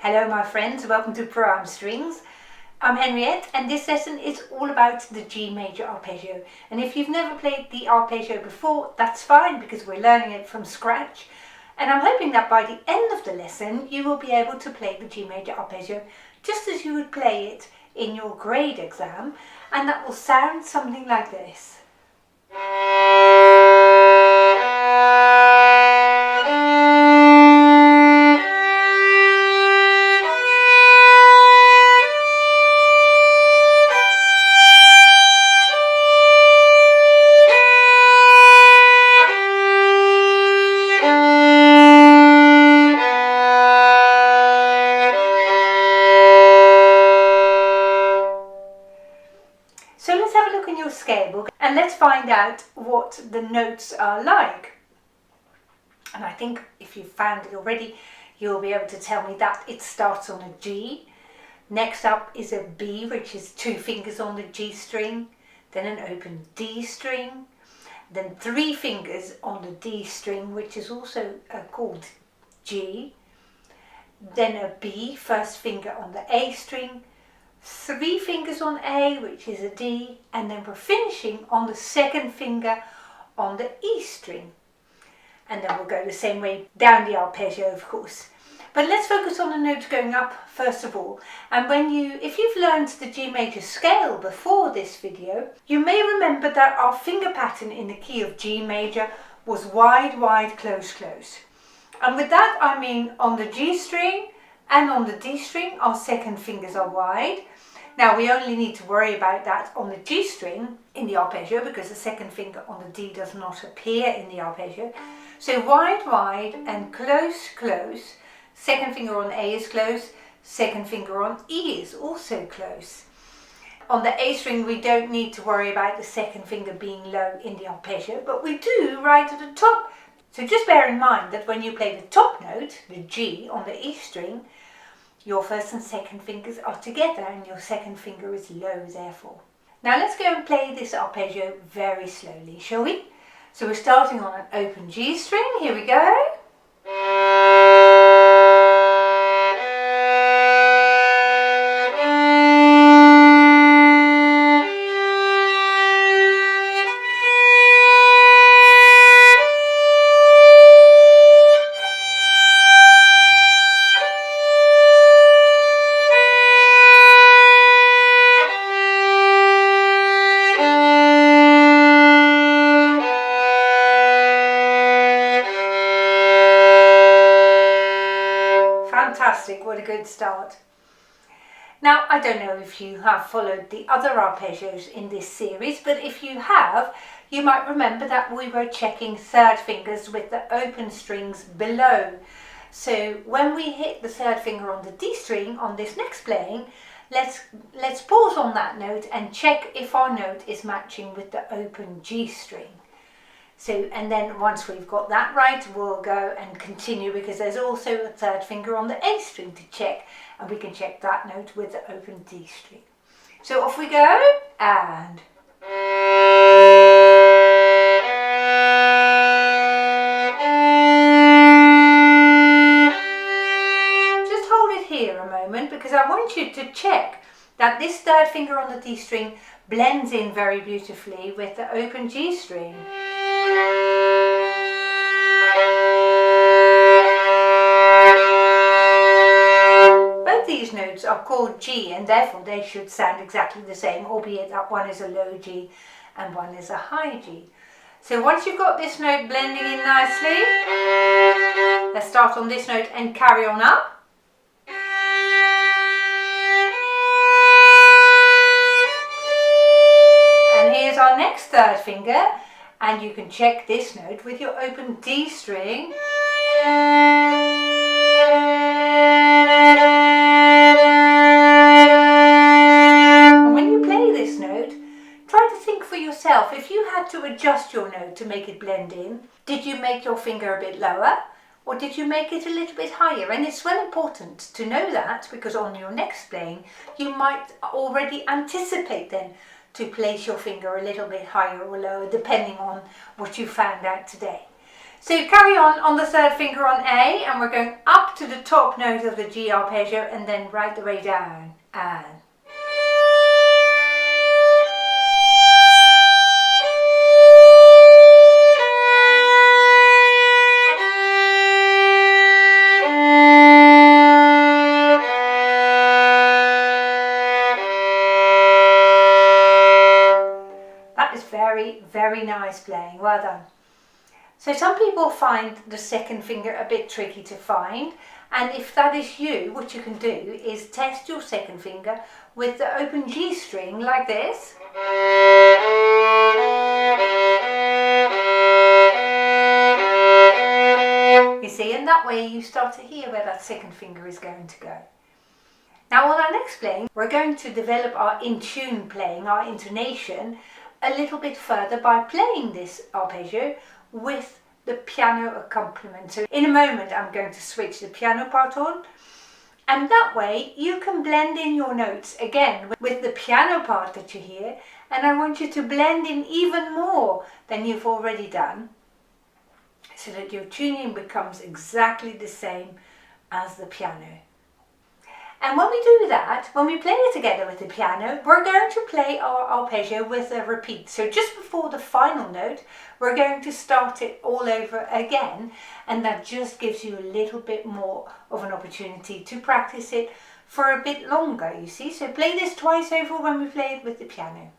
Hello my friends, welcome to Pro Strings. I'm Henriette and this lesson is all about the G major arpeggio. And if you've never played the arpeggio before, that's fine because we're learning it from scratch. And I'm hoping that by the end of the lesson you will be able to play the G major arpeggio just as you would play it in your grade exam, and that will sound something like this. So let's have a look in your scale book and let's find out what the notes are like. And I think if you've found it already, you'll be able to tell me that it starts on a G. Next up is a B, which is 2 fingers on the G string, then an open D string, then 3 fingers on the D string, which is also called G, then a B, first finger on the A string, 3 fingers on A, which is a D, and then we're finishing on the second finger on the E string. And then we'll go the same way down the arpeggio, of course. But let's focus on the notes going up first of all. And if you've learned the G major scale before this video, you may remember that our finger pattern in the key of G major was wide, wide, close, close. And with that I mean on the G string and on the D string, our second fingers are wide. Now we only need to worry about that on the G string in the arpeggio because the second finger on the D does not appear in the arpeggio. So wide, wide and close, close. Second finger on A is close, second finger on E is also close. On the A string we don't need to worry about the second finger being low in the arpeggio, but we do right at the top. So just bear in mind that when you play the top note, the G on the E string, your first and second fingers are together and your second finger is low therefore. Now let's go and play this arpeggio very slowly, shall we? So we're starting on an open G string, here we go. Fantastic, what a good start. Now I don't know if you have followed the other arpeggios in this series, but if you have, you might remember that we were checking third fingers with the open strings below. So when we hit the third finger on the D string on this next playing, let's pause on that note and check if our note is matching with the open G string. So, and then once we've got that right, we'll go and continue because there's also a third finger on the A string to check, and we can check that note with the open D string. So off we go, and just hold it here a moment because I want you to check that this third finger on the D string blends in very beautifully with the open G string. Both these notes are called G and therefore they should sound exactly the same, albeit that one is a low G and one is a high G. So once you've got this note blending in nicely, let's start on this note and carry on up. And here's our next third finger, and you can check this note with your open D string. And when you play this note, try to think for yourself, if you had to adjust your note to make it blend in, did you make your finger a bit lower or did you make it a little bit higher? And it's well important to know that because on your next playing you might already anticipate then to place your finger a little bit higher or lower depending on what you found out today. So carry on the third finger on A, and we're going up to the top note of the G arpeggio and then right the way down. And that is very, very nice playing. Well done. So some people find the second finger a bit tricky to find, and if that is you, what you can do is test your second finger with the open G string like this. You see, and that way you start to hear where that second finger is going to go. Now on our next playing, we're going to develop our in tune playing, our intonation, a little bit further by playing this arpeggio with the piano accompaniment. So in a moment I'm going to switch the piano part on, and that way you can blend in your notes again with the piano part that you hear, and I want you to blend in even more than you've already done, so that your tuning becomes exactly the same as the piano. And when we do that, when we play it together with the piano, we're going to play our arpeggio with a repeat. So just before the final note, we're going to start it all over again, and that just gives you a little bit more of an opportunity to practice it for a bit longer, you see. So play this twice over when we play it with the piano.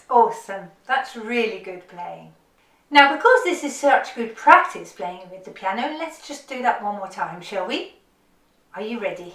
Awesome, that's really good playing. Now because this is such good practice playing with the piano, let's just do that one more time, shall we? Are you ready?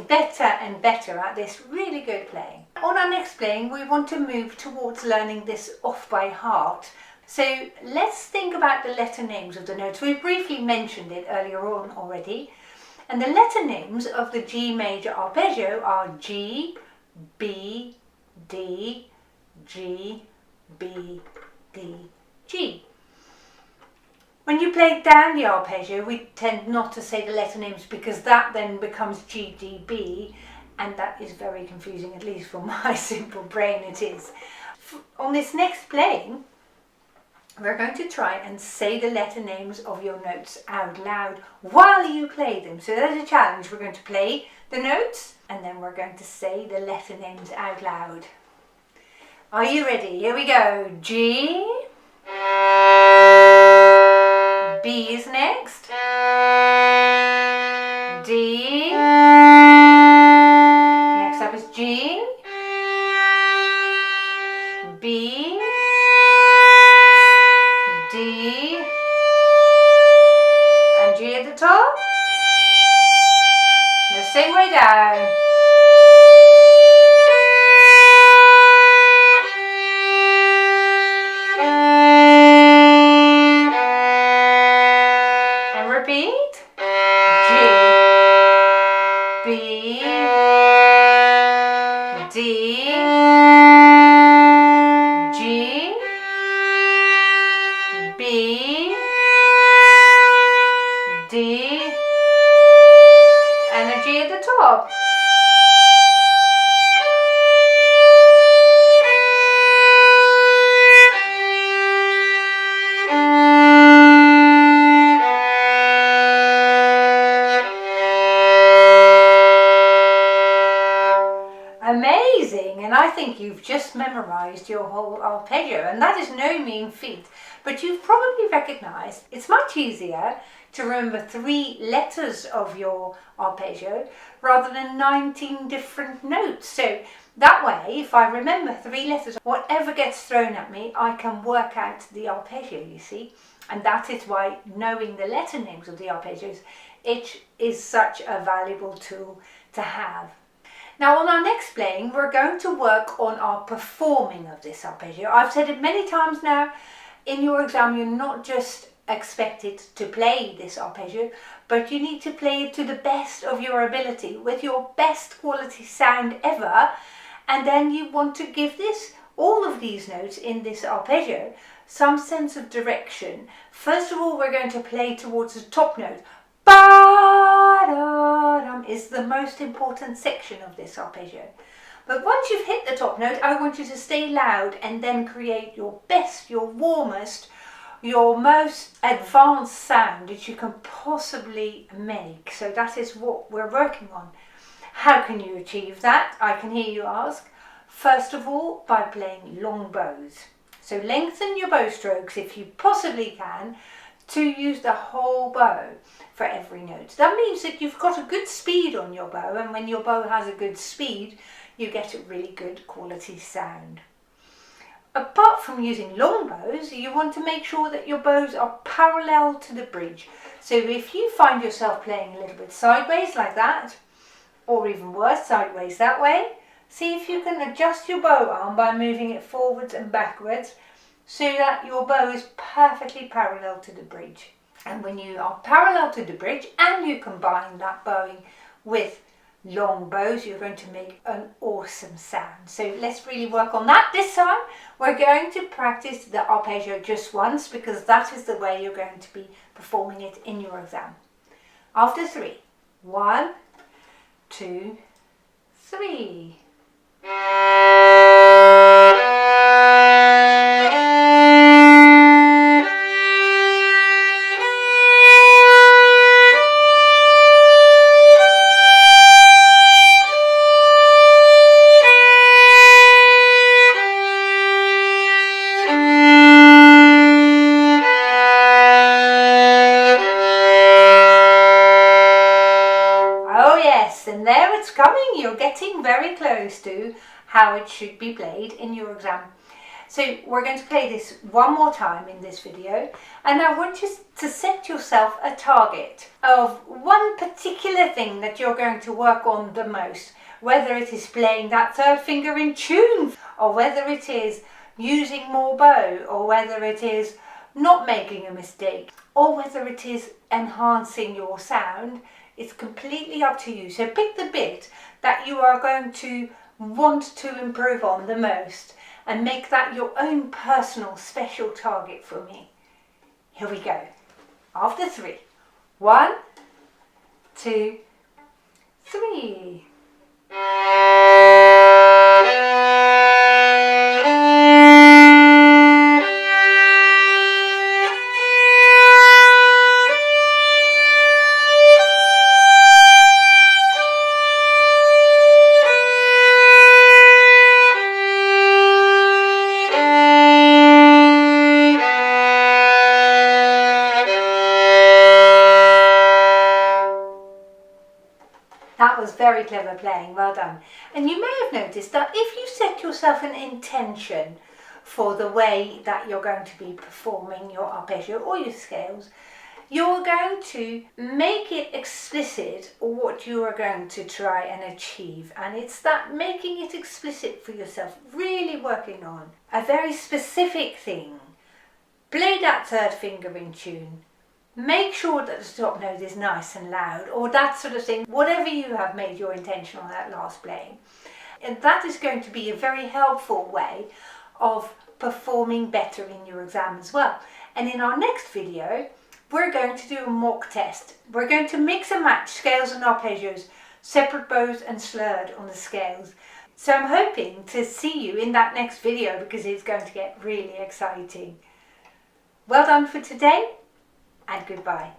Better and better at this. Really good playing. On our next playing, we want to move towards learning this off by heart. So let's think about the letter names of the notes. We briefly mentioned it earlier on already. And the letter names of the G major arpeggio are G, B, D, G, B, D, G. When you play down the arpeggio, we tend not to say the letter names because that then becomes G, D, B, and that is very confusing, at least for my simple brain it is. On this next playing, we're going to try and say the letter names of your notes out loud while you play them. So there's a challenge. We're going to play the notes and then we're going to say the letter names out loud. Are you ready? Here we go. G. B is next. D. Next up is G. B. D. And G at the top. Now say same way down. And repeat. G, B, D, G, B, D, and a G at the top. Amazing, and I think you've just memorized your whole arpeggio, and that is no mean feat, but you've probably recognized it's much easier to remember 3 letters of your arpeggio rather than 19 different notes. So that way, if I remember 3 letters, whatever gets thrown at me, I can work out the arpeggio, you see. And that is why knowing the letter names of the arpeggios, it is such a valuable tool to have. Now on our next playing, we're going to work on our performing of this arpeggio. I've said it many times now, in your exam you're not just expected to play this arpeggio, but you need to play it to the best of your ability, with your best quality sound ever, and then you want to give this, all of these notes in this arpeggio, some sense of direction. First of all, we're going to play towards the top note. Ba-da-dum is the most important section of this arpeggio. But once you've hit the top note, I want you to stay loud and then create your best, your warmest, your most advanced sound that you can possibly make. So that is what we're working on. How can you achieve that? I can hear you ask. First of all, by playing long bows. So lengthen your bow strokes if you possibly can, to use the whole bow for every note. That means that you've got a good speed on your bow, and when your bow has a good speed, you get a really good quality sound. Apart from using long bows, you want to make sure that your bows are parallel to the bridge. So if you find yourself playing a little bit sideways like that, or even worse, sideways that way, see if you can adjust your bow arm by moving it forwards and backwards, so that your bow is perfectly parallel to the bridge. And when you are parallel to the bridge and you combine that bowing with long bows, you're going to make an awesome sound. So let's really work on that. This time we're going to practice the arpeggio just once, because that is the way you're going to be performing it in your exam. After 3, 1, 2, 3. And there it's coming. You're getting very close to how it should be played in your exam. So we're going to play this one more time in this video, and I want you to set yourself a target of one particular thing that you're going to work on the most, whether it is playing that 3rd finger in tune, or whether it is using more bow, or whether it is not making a mistake, or whether it is enhancing your sound. It's completely up to you. So pick the bit that you are going to want to improve on the most and make that your own personal special target for me. Here we go. After 3. 1, 2, 3. That was very clever playing, well done. And you may have noticed that if you set yourself an intention for the way that you're going to be performing your arpeggio or your scales, you're going to make it explicit what you are going to try and achieve. And it's that making it explicit for yourself, really working on a very specific thing. Play that third finger in tune. Make sure that the top note is nice and loud, or that sort of thing, whatever you have made your intention on that last playing. And that is going to be a very helpful way of performing better in your exam as well. And in our next video, we're going to do a mock test. We're going to mix and match scales and arpeggios, separate bows and slurred on the scales. So I'm hoping to see you in that next video because it's going to get really exciting. Well done for today, and goodbye.